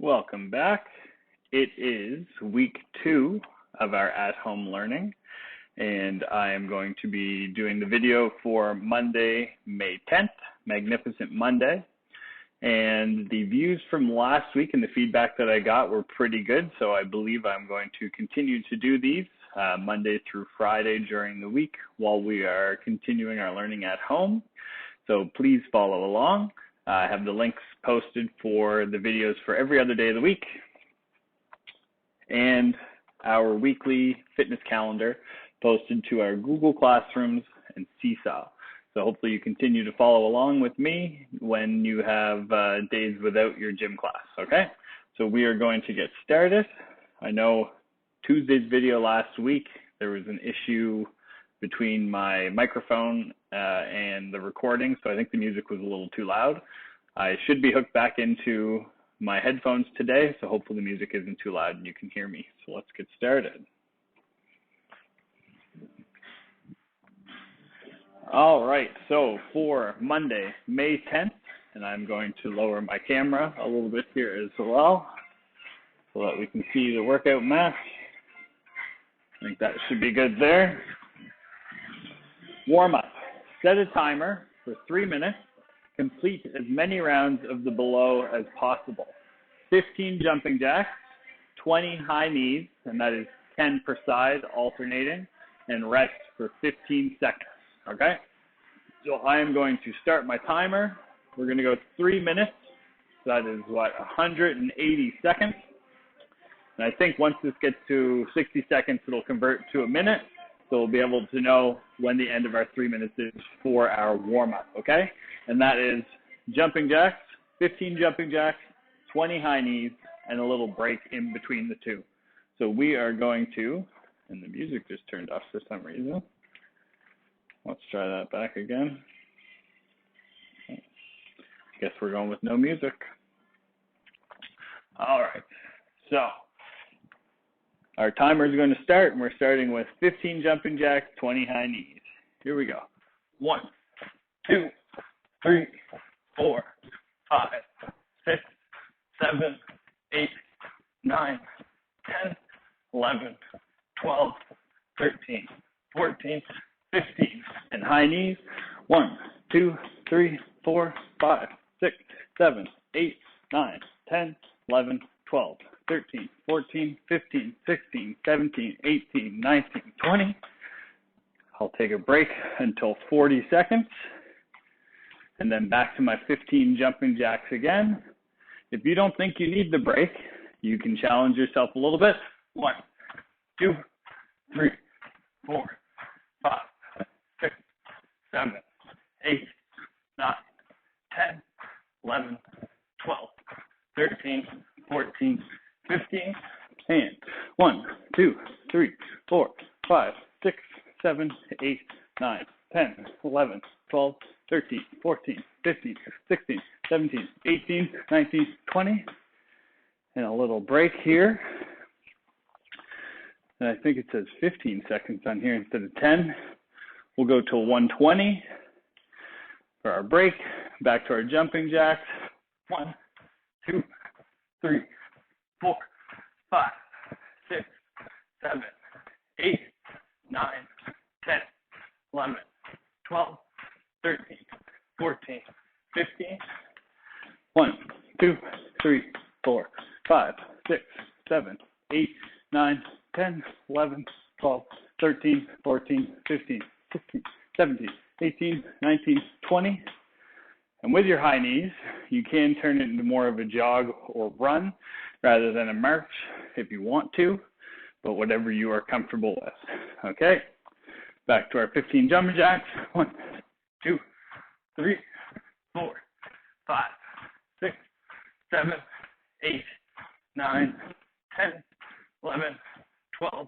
Welcome back. It is week 2 of our at-home learning, and I am going to be doing the video for Monday, May 10th, Magnificent Monday. And the views from last week and the feedback that I got were pretty good, so I believe I'm going to continue to do these Monday through Friday during the week while we are continuing our learning at home. So please follow along. I have the links posted for the videos for every other day of the week and our weekly fitness calendar posted to our Google Classrooms and Seesaw. So hopefully you continue to follow along with me when you have days without your gym class, okay? So we are going to get started. I know Tuesday's video last week, there was an issue between my microphone and the recording, so I think the music was a little too loud. I should be hooked back into my headphones today, so hopefully the music isn't too loud and you can hear me. So let's get started. All right, so for Monday, May 10th, and I'm going to lower my camera a little bit here as well so that we can see the workout mat. I think that should be good there. Warm up. Set a timer for 3 minutes. Complete as many rounds of the below as possible. 15 jumping jacks, 20 high knees, and that is 10 per side alternating, and rest for 15 seconds, okay? So I am going to start my timer. We're going to go 3 minutes. That is, 180 seconds. And I think once this gets to 60 seconds, it'll convert to a minute. So we'll be able to know when the end of our 3 minutes is for our warm-up, okay? And that is jumping jacks, 15 jumping jacks, 20 high knees, and a little break in between the two. So we are going to, and the music just turned off for some reason. Let's try that back again. Guess we're going with no music. All right, so our timer is going to start, and we're starting with 15 jumping jacks, 20 high knees. Here we go. 1, 2, 3, 4, 5, 6, 7, 8, 9, 10, 11, 12, 13, 14, 15. And high knees. 1, 2, 3, 4, 5, 6, 7, 8, 9, 10, 11, 12, 13, 14, 15, 16, 17, 18, 19, 20. I'll take a break until 40 seconds. And then back to my 15 jumping jacks again. If you don't think you need the break, you can challenge yourself a little bit. 1, 2, 3, 4, 5, 6, 7, 8, 9, 10, 11, 12, 13, 14, 15, and 1, 2, 3, 4, 5, 6, 7, 8, 9, 10, 11, 12, 13, 14, 15, 16, 17, 18, 19, 20, and a little break here. And I think it says 15 seconds on here instead of 10. We'll go to 120 for our break. Back to our jumping jacks. 1, 2, 3, 4, 5, 6, 7, 8, 9, 10, 11, 12, 13, 14, 15. 1, 2, 3, 4, 5, 6, 7, 8, 9, 10, 11, 12, 13, 14, 15, 16, 17, 18, 19, 20. And with your high knees, you can turn it into more of a jog or run rather than a march if you want to, but whatever you are comfortable with. Okay, back to our 15 jumping jacks. 1, 2, 3, 4, 5, 6, 7, 8, 9, 10, 11, 12,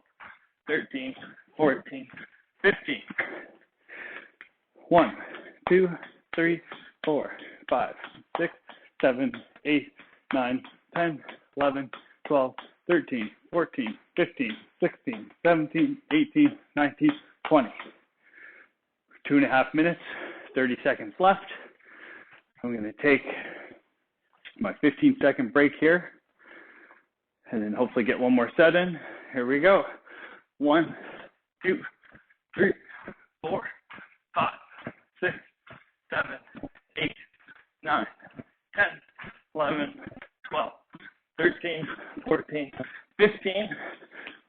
13, 14, 15. 1, 2, 3, 4, 5, 6, 7, 8, 9, 10, 11, 12, 13, 14, 15, 16, 17, 18, 19, 20. 2.5 minutes, 30 seconds left. I'm going to take my 15-second break here. And then hopefully get one more set in. Here we go. 1, 2, 3, 4, 5, 6, 7, 8, 9, 10, 11, 12, 13, 14, 15.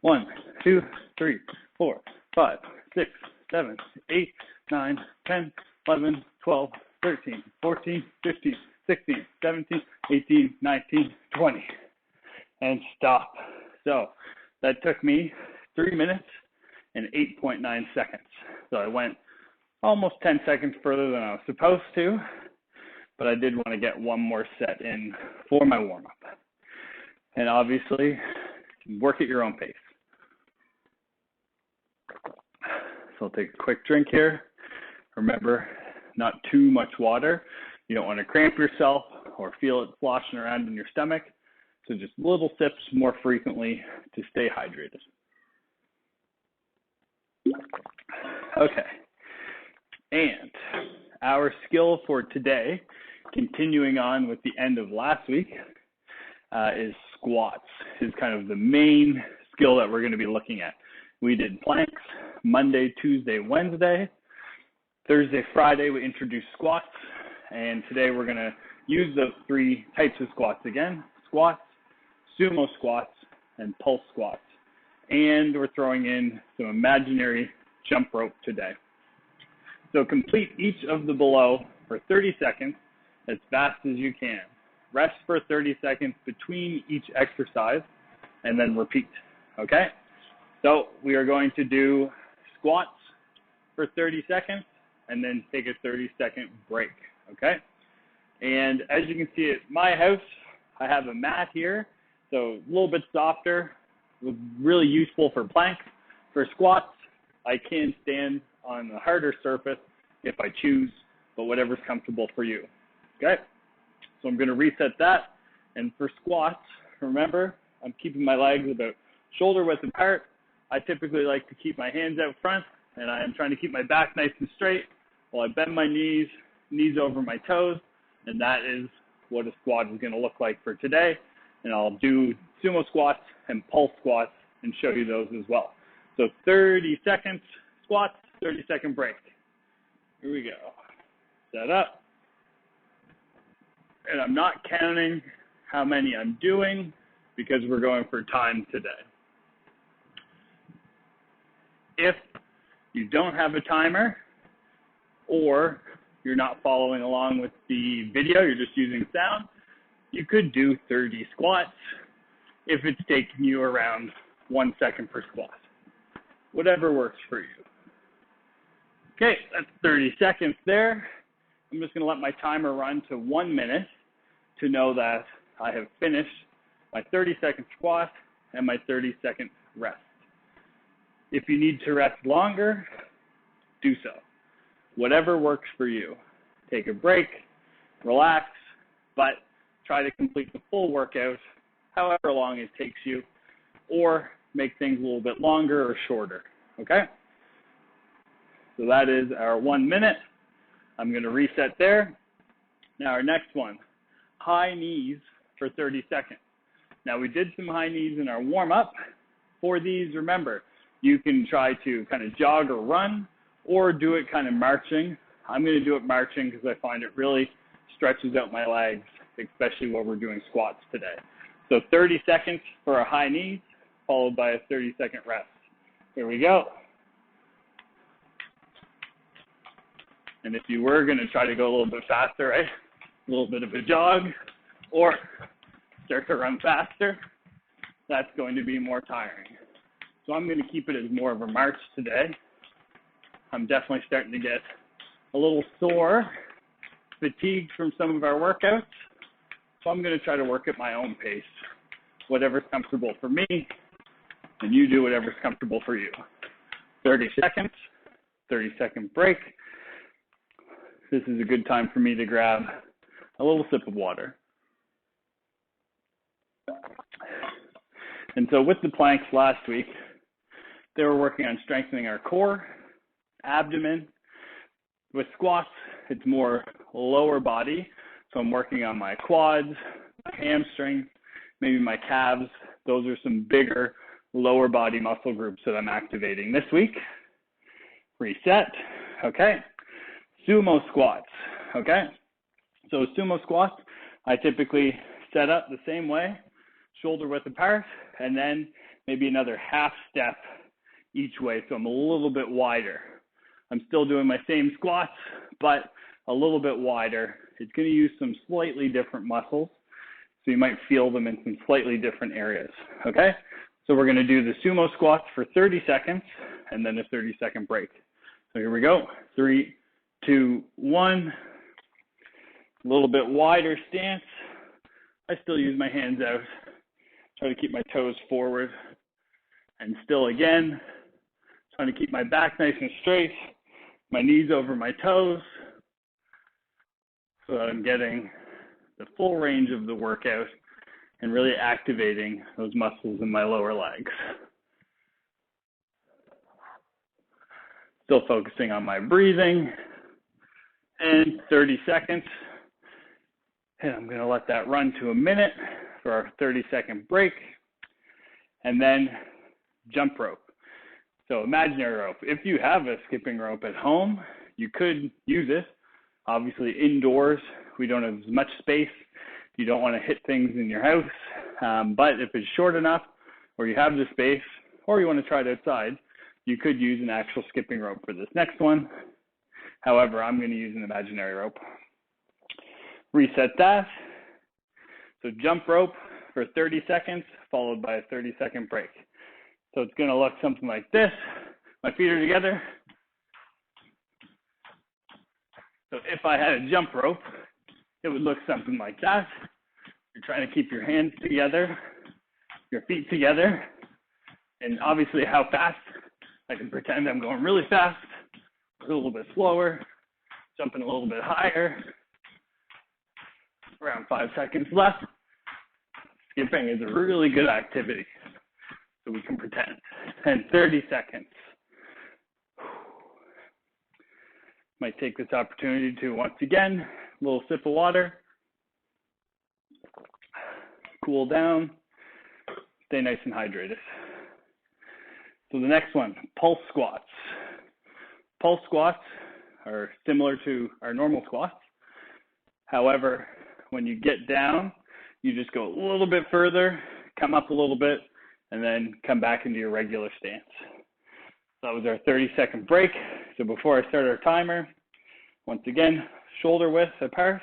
1, 2, 3, 4, 5, 6, 7, 8, 9, 10, 11, 12, 13, 14, 15, 16, 17, 18, 19, 20. And stop. So that took me 3 minutes and 8.9 seconds. So I went almost 10 seconds further than I was supposed to, but I did want to get one more set in for my warm-up. And obviously, work at your own pace. So I'll take a quick drink here. Remember, not too much water. You don't want to cramp yourself or feel it sloshing around in your stomach. So just little sips more frequently to stay hydrated. Okay. And our skill for today, continuing on with the end of last week, is squats. Is kind of the main skill that we're going to be looking at. We did planks Monday, Tuesday, Wednesday. Thursday, Friday, we introduced squats. And today we're going to use those 3 types of squats again. Squats, sumo squats, and pulse squats. And we're throwing in some imaginary jump rope today. So complete each of the below for 30 seconds as fast as you can. Rest for 30 seconds between each exercise and then repeat, okay? So we are going to do squats for 30 seconds and then take a 30-second break, okay? And as you can see at my house, I have a mat here, so a little bit softer, really useful for planks. For squats, I can stand on a harder surface if I choose, but whatever's comfortable for you, okay? So I'm going to reset that. And for squats, remember, I'm keeping my legs about shoulder width apart. I typically like to keep my hands out front, and I am trying to keep my back nice and straight while I bend my knees over my toes, and that is what a squat is going to look like for today. And I'll do sumo squats and pulse squats and show you those as well. So 30 seconds squats, 30-second break. Here we go. Set up. And I'm not counting how many I'm doing because we're going for time today. If you don't have a timer or you're not following along with the video, you're just using sound, you could do 30 squats if it's taking you around 1 second per squat. Whatever works for you. Okay, that's 30 seconds there. I'm just going to let my timer run to 1 minute to know that I have finished my 30-second squat and my 30-second rest. If you need to rest longer, do so. Whatever works for you. Take a break, relax, but try to complete the full workout however long it takes you, or make things a little bit longer or shorter, okay? So that is our 1 minute. I'm going to reset there. Now our next one, high knees for 30 seconds. Now we did some high knees in our warm-up. For these, remember, you can try to kind of jog or run or do it kind of marching. I'm going to do it marching because I find it really stretches out my legs, especially when we're doing squats today. So 30 seconds for a high knees, followed by a 30-second rest. Here we go. And if you were going to try to go a little bit faster, right? A little bit of a jog or start to run faster, that's going to be more tiring. So I'm going to keep it as more of a march today. I'm definitely starting to get a little sore, fatigued from some of our workouts. So I'm going to try to work at my own pace, whatever's comfortable for me, and you do whatever's comfortable for you. 30 seconds, 30-second break. This is a good time for me to grab a little sip of water. And so with the planks last week, they were working on strengthening our core, abdomen. With squats, it's more lower body. So I'm working on my quads, my hamstring, maybe my calves, those are some bigger lower body muscle groups that I'm activating this week. Reset. Okay. Sumo squats. Okay. So sumo squats, I typically set up the same way, shoulder width apart, and then maybe another half step each way, so I'm a little bit wider. I'm still doing my same squats, but a little bit wider. It's going to use some slightly different muscles, so you might feel them in some slightly different areas, okay? So we're going to do the sumo squats for 30 seconds, and then a 30-second break. So here we go. 3, 2, 1. A little bit wider stance. I still use my hands out. Try to keep my toes forward. And still again, trying to keep my back nice and straight, my knees over my toes, so that I'm getting the full range of the workout and really activating those muscles in my lower legs. Still focusing on my breathing. And 30 seconds. And I'm going to let that run to a minute for our 30-second break. And then jump rope. So imaginary rope. If you have a skipping rope at home, you could use it. Obviously indoors, we don't have as much space. You don't want to hit things in your house. But if it's short enough, or you have the space, or you want to try it outside, you could use an actual skipping rope for this next one. However, I'm going to use an imaginary rope. Reset that. So jump rope for 30 seconds, followed by a 30-second break. So it's going to look something like this. My feet are together. So if I had a jump rope, it would look something like that. You're trying to keep your hands together, your feet together, and obviously how fast. I can pretend I'm going really fast, a little bit slower, jumping a little bit higher. Around 5 seconds left. Skipping is a really good activity, so we can pretend. And 30 seconds. Might take this opportunity to, once again, a little sip of water. Cool down. Stay nice and hydrated. So the next one, pulse squats. Pulse squats are similar to our normal squats. However, when you get down, you just go a little bit further, come up a little bit, and then come back into your regular stance. So that was our 30-second break. So before I start our timer, once again, shoulder width apart.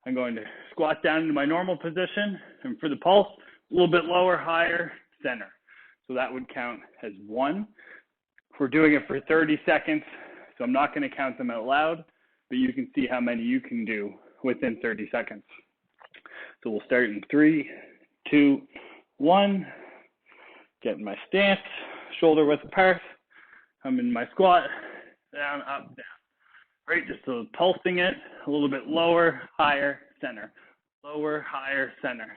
I'm going to squat down into my normal position. And for the pulse, a little bit lower, higher, center. So that would count as 1. We're doing it for 30 seconds, so I'm not going to count them out loud, but you can see how many you can do within 30 seconds. So we'll start in 3, 2, 1. Get in my stance, shoulder width apart. I'm in my squat, down, up, down. Right, just so pulsing it, a little bit lower, higher, center. Lower, higher, center.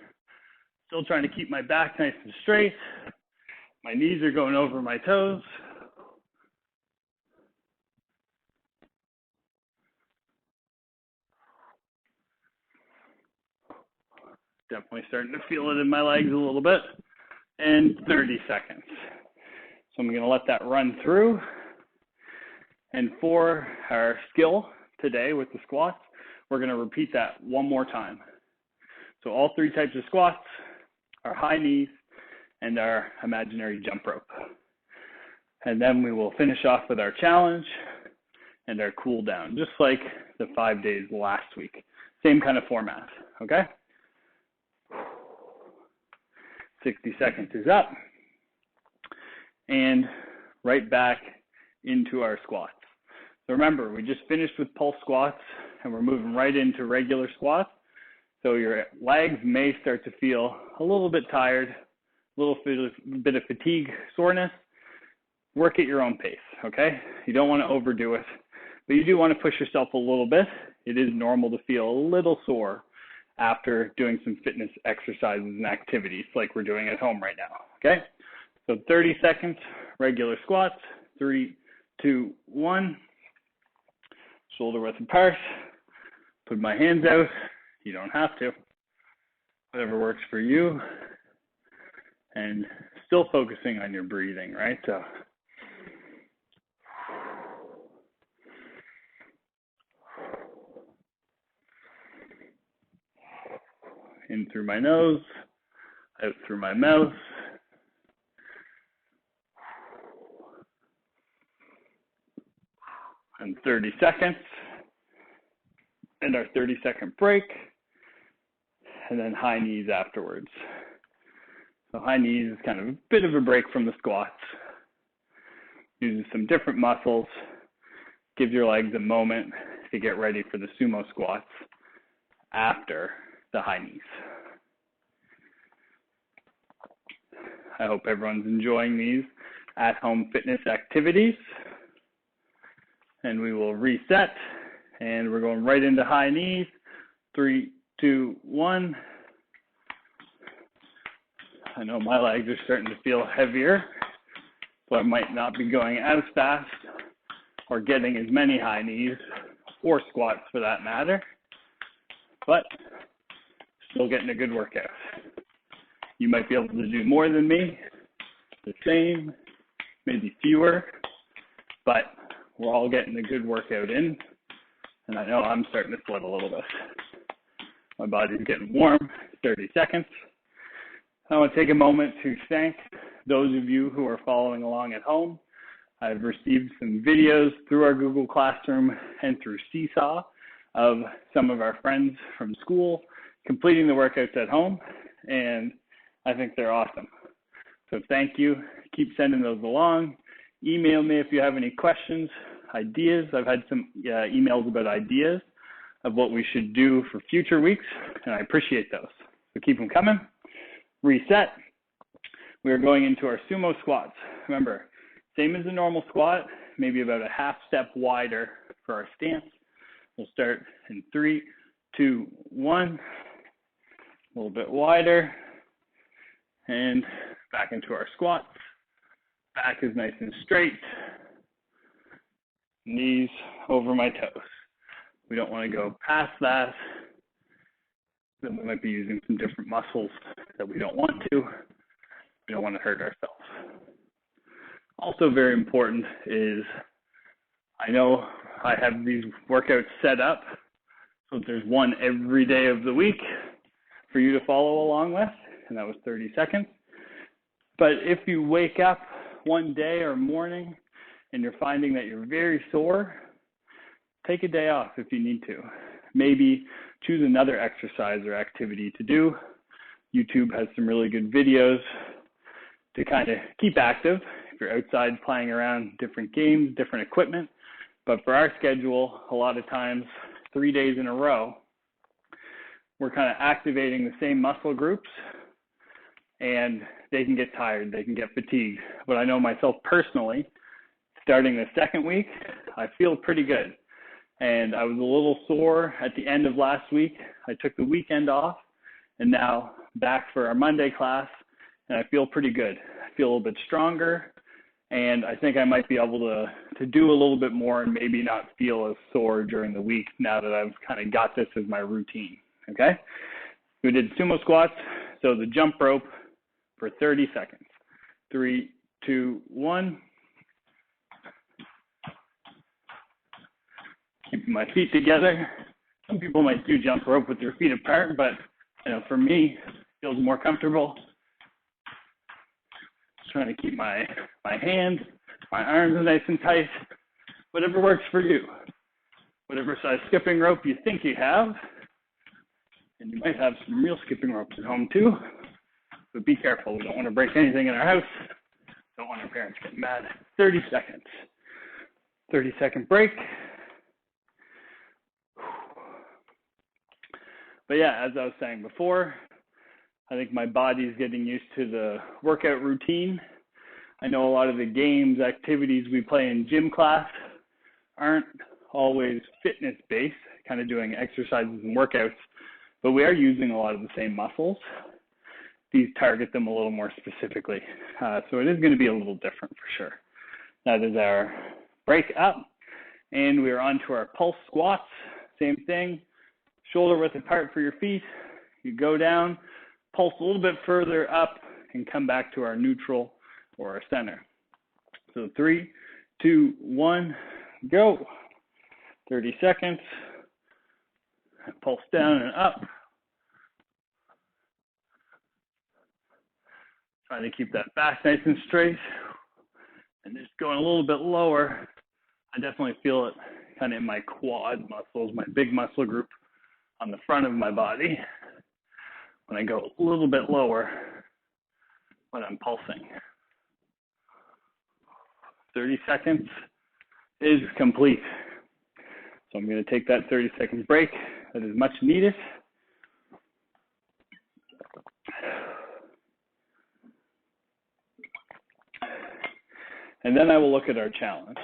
Still trying to keep my back nice and straight. My knees are going over my toes. Definitely starting to feel it in my legs a little bit. And 30 seconds. So I'm going to let that run through. And for our skill today with the squats, we're going to repeat that one more time. So all 3 types of squats, our high knees, and our imaginary jump rope. And then we will finish off with our challenge and our cool down, just like the 5 days last week. Same kind of format, okay? 60 seconds is up. And right back into our squats. So remember, we just finished with pulse squats, and we're moving right into regular squats. So your legs may start to feel a little bit tired, a little bit of fatigue, soreness. Work at your own pace, okay? You don't want to overdo it, but you do want to push yourself a little bit. It is normal to feel a little sore after doing some fitness exercises and activities like we're doing at home right now, okay? So 30 seconds, regular squats, 3, 2, 1. Shoulder width apart. Put my hands out. You don't have to. Whatever works for you. and still focusing on your breathing, right? So in through my nose, out through my mouth. And 30 seconds. And our 30-second break. And then high knees afterwards. So high knees is kind of a bit of a break from the squats. Uses some different muscles. Gives your legs a moment to get ready for the sumo squats after the high knees. I hope everyone's enjoying these at-home fitness activities. And we will reset. And we're going right into high knees. 3, 2, 1. I know my legs are starting to feel heavier, so I might not be going as fast or getting as many high knees or squats for that matter, but still getting a good workout. You might be able to do more than me, the same, maybe fewer, but we're all getting a good workout in, and I know I'm starting to sweat a little bit. My body's getting warm, 30 seconds. I want to take a moment to thank those of you who are following along at home. I've received some videos through our Google Classroom and through Seesaw of some of our friends from school completing the workouts at home, and I think they're awesome. So thank you. Keep sending those along. Email me if you have any questions, ideas. I've had some emails about ideas of what we should do for future weeks, and I appreciate those. So keep them coming. Reset. We are going into our sumo squats. Remember, same as a normal squat, maybe about a half step wider for our stance. We'll start in 3, 2, 1. A little bit wider. And back into our squats. Back is nice and straight. Knees over my toes. We don't want to go past that. Then we might be using some different muscles that we don't want to. We don't want to hurt ourselves. Also very important is, I know I have these workouts set up, so there's one every day of the week for you to follow along with, and that was 30 seconds. But if you wake up one day or morning and you're finding that you're very sore, take a day off if you need to. Maybe choose another exercise or activity to do. YouTube has some really good videos to kind of keep active if you're outside playing around different games, different equipment. But for our schedule, a lot of times, 3 days in a row, we're kind of activating the same muscle groups, and they can get tired, they can get fatigued. But I know myself personally, starting the second week, I feel pretty good. And I was a little sore at the end of last week. I took the weekend off, and now back for our Monday class, and I feel pretty good. I feel a little bit stronger, and I think I might be able to do a little bit more and maybe not feel as sore during the week now that I've kind of got this as my routine, okay? We did sumo squats, so the jump rope for 30 seconds. 3, 2, 1. Keeping my feet together. Some people might do jump rope with their feet apart, but for me, it feels more comfortable. Just trying to keep my hands, my arms nice and tight. Whatever works for you. Whatever size skipping rope you think you have. And you might have some real skipping ropes at home too. But be careful. We don't want to break anything in our house. Don't want our parents getting mad. 30 seconds. 30-second break. But yeah, as I was saying before, I think my body's getting used to the workout routine. I know a lot of the games, activities we play in gym class aren't always fitness-based, kind of doing exercises and workouts, but we are using a lot of the same muscles. These target them a little more specifically. So it is going to be a little different for sure. That is our break up, and we are on to our pulse squats. Same thing. Shoulder width apart for your feet. You go down, pulse a little bit further up and come back to our neutral or our center. So 3, 2, 1, go. 30 seconds. Pulse down and up. Trying to keep that back nice and straight. And just going a little bit lower. I definitely feel it kind of in my quad muscles, my big muscle group on the front of my body. When I go a little bit lower when I'm pulsing. 30 seconds is complete. So I'm going to take that 30-second break that is much needed. And then I will look at our challenge.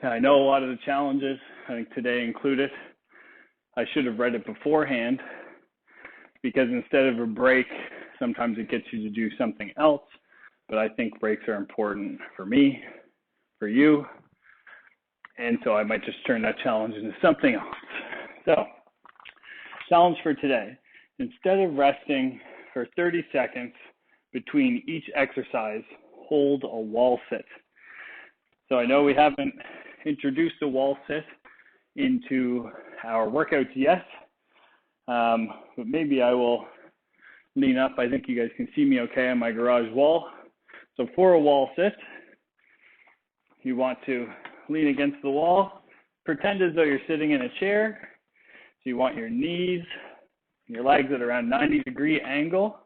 I know a lot of the challenges, I think today included. I should have read it beforehand because instead of a break, sometimes it gets you to do something else. But I think breaks are important for me, for you. And so I might just turn that challenge into something else. So, challenge for today. Instead of resting for 30 seconds between each exercise, hold a wall sit. So I know we haven't introduced a wall sit into our workouts yet, but maybe I will lean up. I think you guys can see me okay on my garage wall. So for a wall sit, you want to lean against the wall, pretend as though you're sitting in a chair. So you want your knees, your legs at around 90-degree angle,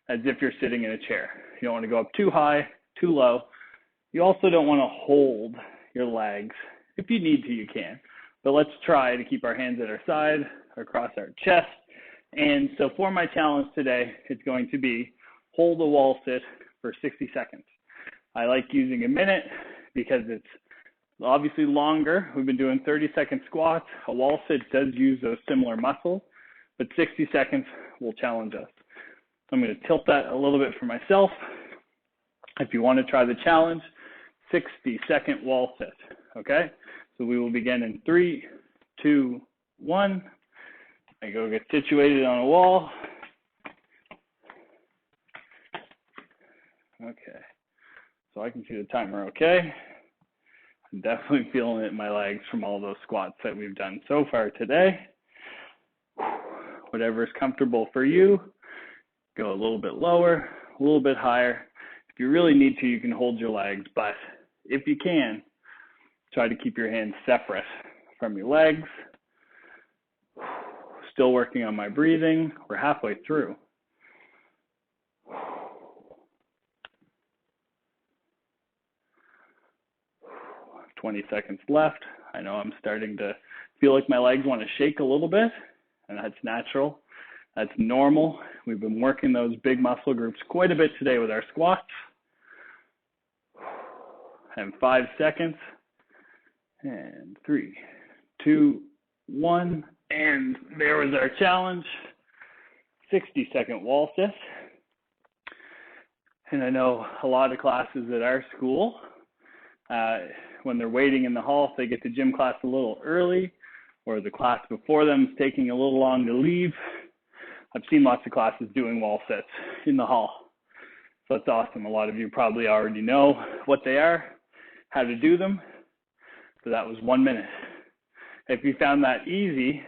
as if you're sitting in a chair. You don't want to go up too high, too low. You also don't want to hold your legs. If you need to, you can. But let's try to keep our hands at our side, across our chest. And so for my challenge today, it's going to be hold a wall sit for 60 seconds. I like using a minute because it's obviously longer. We've been doing 30-second squats. A wall sit does use those similar muscles, but 60 seconds will challenge us. I'm going to tilt that a little bit for myself. If you want to try the challenge, 60-second wall sit, okay? So we will begin in 3, 2, 1. I go get situated on a wall. Okay, so I can see the timer okay. I'm definitely feeling it in my legs from all those squats that we've done so far today. Whatever is comfortable for you, go a little bit lower, a little bit higher. If you really need to, you can hold your legs, but if you can, try to keep your hands separate from your legs. Still working on my breathing. We're halfway through. 20 seconds left. I know I'm starting to feel like my legs want to shake a little bit, and that's natural. That's normal. We've been working those big muscle groups quite a bit today with our squats. And 5 seconds. And 3, 2, 1. And there was our challenge. 60-second wall sit. And I know a lot of classes at our school, when they're waiting in the hall, if they get to gym class a little early, or the class before them is taking a little long to leave. I've seen lots of classes doing wall sits in the hall. So it's awesome. A lot of you probably already know what they are, how to do them. So that was 1 minute. If you found that easy,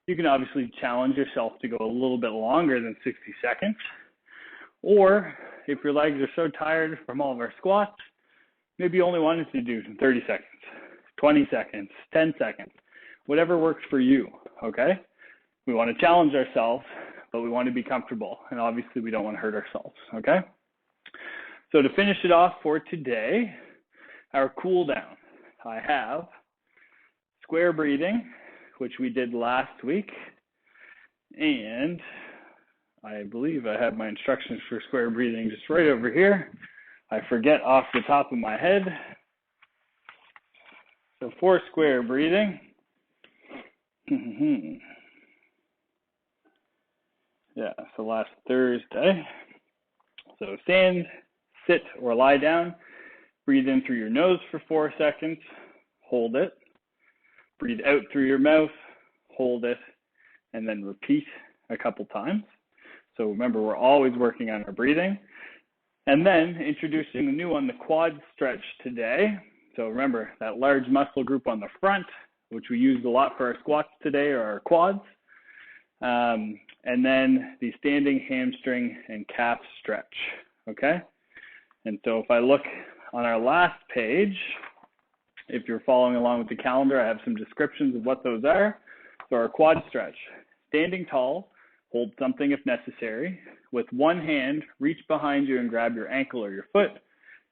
you can obviously challenge yourself to go a little bit longer than 60 seconds. Or if your legs are so tired from all of our squats, maybe you only wanted to do 30 seconds, 20 seconds, 10 seconds, whatever works for you, okay? We want to challenge ourselves, but we want to be comfortable. And obviously we don't want to hurt ourselves, okay? So to finish it off for today, our cool down, I have square breathing, which we did last week. And I believe I have my instructions for square breathing just right over here. I forget off the top of my head. So for square breathing, yeah, so last Thursday. So stand, sit, or lie down. Breathe in through your nose for 4 seconds. Hold it. Breathe out through your mouth. Hold it. And then repeat a couple times. So remember, we're always working on our breathing. And then introducing the new one, the quad stretch today. So remember, that large muscle group on the front, which we used a lot for our squats today, are our quads. And then the standing hamstring and calf stretch, okay? And so if I look on our last page, if you're following along with the calendar, I have some descriptions of what those are. So our quad stretch, standing tall, hold something if necessary. With one hand, reach behind you and grab your ankle or your foot.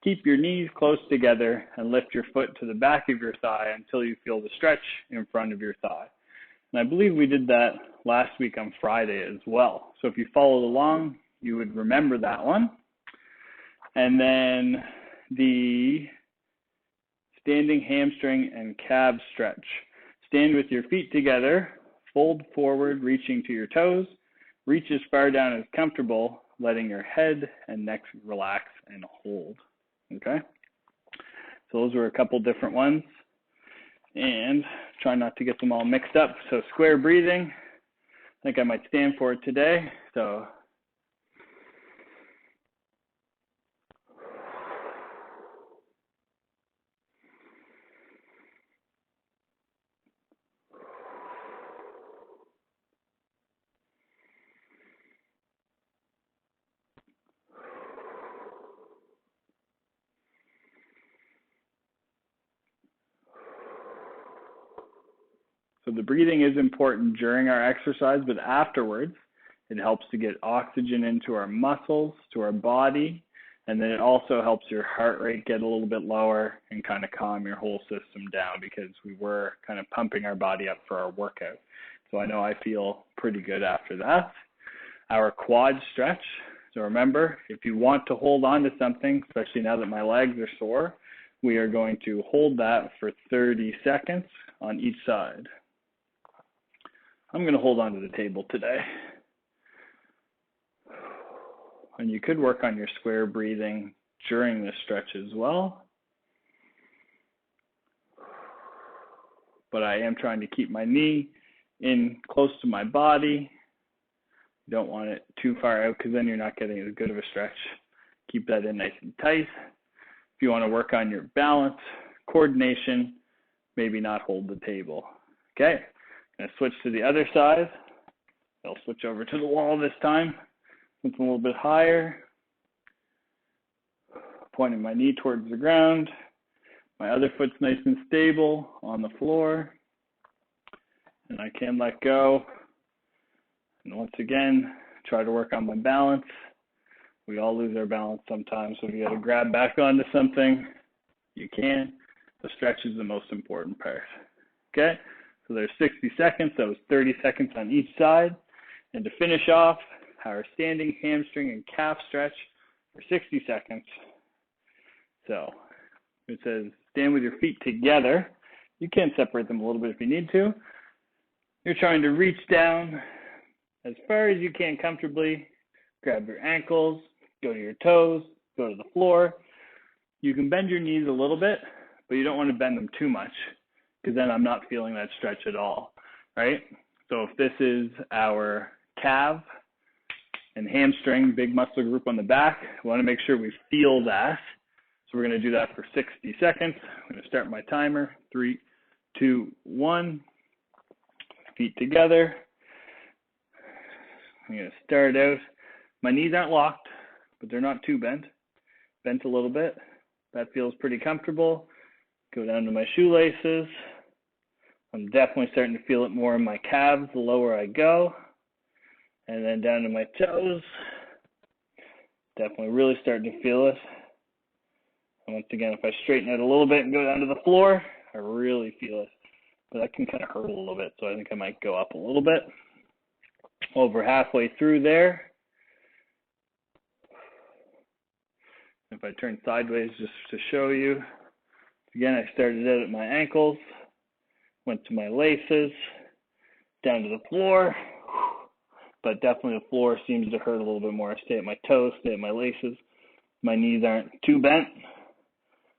Keep your knees close together and lift your foot to the back of your thigh until you feel the stretch in front of your thigh. And I believe we did that last week on Friday as well. So if you followed along, you would remember that one. And then the standing hamstring and calf stretch. Stand with your feet together, fold forward, reaching to your toes. Reach as far down as comfortable, letting your head and neck relax and hold. Okay? So those were a couple different ones. And try not to get them all mixed up. So square breathing, I think I might stand for it today. So the breathing is important during our exercise, but afterwards, it helps to get oxygen into our muscles, to our body, and then it also helps your heart rate get a little bit lower and kind of calm your whole system down because we were kind of pumping our body up for our workout. So I know I feel pretty good after that. Our quad stretch. So remember, if you want to hold on to something, especially now that my legs are sore, we are going to hold that for 30 seconds on each side. I'm going to hold on to the table today. And you could work on your square breathing during this stretch as well. But I am trying to keep my knee in close to my body. You don't want it too far out because then you're not getting as good of a stretch. Keep that in nice and tight. If you want to work on your balance, coordination, maybe not hold the table. Okay. I'm going to switch to the other side. I'll switch over to the wall this time. Something a little bit higher. Pointing my knee towards the ground. My other foot's nice and stable on the floor. And I can let go. And once again, try to work on my balance. We all lose our balance sometimes, so if you got to grab back onto something, you can. The stretch is the most important part. Okay? So there's 60 seconds. That was 30 seconds on each side. And to finish off, our standing hamstring and calf stretch for 60 seconds. So it says stand with your feet together. You can separate them a little bit if you need to. You're trying to reach down as far as you can comfortably. Grab your ankles, go to your toes, go to the floor. You can bend your knees a little bit, but you don't want to bend them too much because then I'm not feeling that stretch at all, right? So if this is our calf and hamstring, big muscle group on the back, we want to make sure we feel that. So we're going to do that for 60 seconds. I'm going to start my timer. 3, 2, 1. Feet together. I'm going to start out. My knees aren't locked, but they're not too bent. Bent a little bit. That feels pretty comfortable. Go down to my shoelaces. I'm definitely starting to feel it more in my calves the lower I go. And then down to my toes. Definitely really starting to feel it. And once again, if I straighten it a little bit and go down to the floor, I really feel it. But that can kind of hurt a little bit, so I think I might go up a little bit. Over halfway through there. If I turn sideways just to show you. Again, I started out at my ankles, went to my laces, down to the floor. But definitely the floor seems to hurt a little bit more. I stay at my toes, stay at my laces. My knees aren't too bent.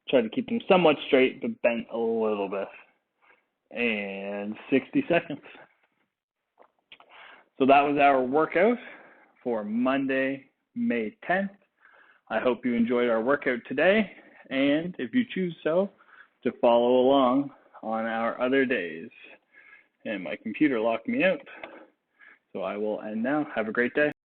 Try to keep them somewhat straight, but bent a little bit. And 60 seconds. So that was our workout for Monday, May 10th. I hope you enjoyed our workout today, and if you choose so, to follow along on our other days. And my computer locked me out, so I will end now. Have a great day.